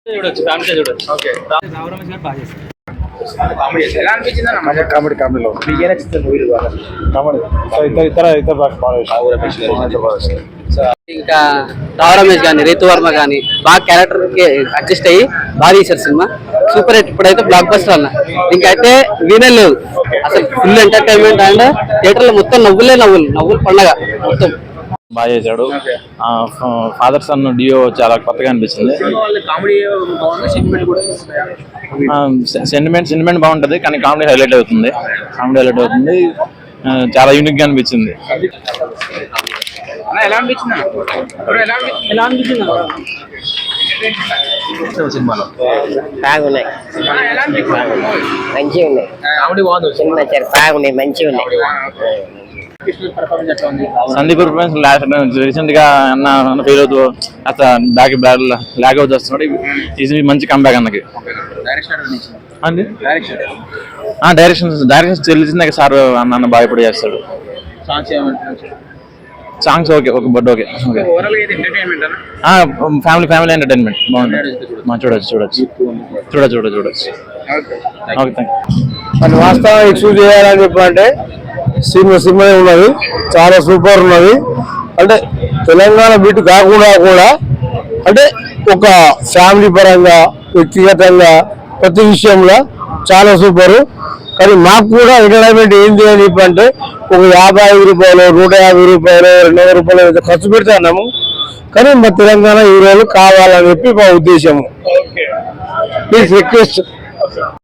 చూడొచ్చు, ఫ్యామిలీ చూడొచ్చు. ఓకే, రావు రమేష్ గారు బాగా చేస్తారు. కామెడీ ఎలా అనిపించింది అన్న? కామెడీలో మీకు నచ్చుతుంది మూవీలు బాగా? కామెడీ ఇతర రావు రమేష్ గారు. ఇంకా రావు రమేష్ కానీ రీతు వర్మ కానీ బాగా క్యారెక్టర్ కి అడ్జస్ట్ అయ్యి బాగా తీశారు సినిమా. Super hit. ఇప్పుడైతే బ్లాక్ బస్టర్ అన్న, ఇంకైతే వినే లేదు అసలు. ఫుల్ ఎంటర్టైన్మెంట్ అండ్ థియేటర్ లో మొత్తం నవ్వులు పండగ మొత్తం. బాగా చేశాడు. ఫాదర్ సన్ డియో చాలా కొత్తగా అనిపించింది. సెంటిమెంట్ బాగుంటది కానీ కామెడీ హైలైట్ అవుతుంది. చాలా యూనిక్ గా అనిపించింది. సినిమాలో బాగున్నాయి, మంచిగా ఉన్నాయి. కామెడీ బాగుంది. సినిమా బాగున్నాయి, మంచిగా ఉన్నాయి. సందీప్ పర్ఫార్మెన్స్ రీసెంట్ గా అన్న ఫీల్ అవుతూ అసలు లాగ్ అవుతూ వస్తున్నాడు. ఇది మంచి కంబ్యాక్ అన్నకి. డైరెక్షన్ తెలిసిందే సార్ అన్న బాగా ఇప్పుడు చేస్తాడు. Songs okay but okay family entertainment బాగుంటుంది. చూడొచ్చు. Okay, thank you. వాస్తవం ఎక్స్క్యూజ్ చేయాలని చెప్పంటే సినిమా ఉన్నది, చాలా సూపర్ ఉన్నది. అంటే తెలంగాణ బిట్ కాకుండా కూడా అంటే ఒక ఫ్యామిలీ పరంగా వ్యక్తిగతంగా ప్రతి విషయంలో చాలా సూపరు. కానీ మాకు కూడా ఎంటర్టైన్మెంట్ ఏంటి అని చెప్పంటే ఒక 55 రూపాయలు 150 రూపాయలు 200 రూపాయలు ఖర్చు పెడతా అన్నాము. కానీ మా తెలంగాణ హీరోలు కావాలని చెప్పి మా ఉద్దేశము. Please request.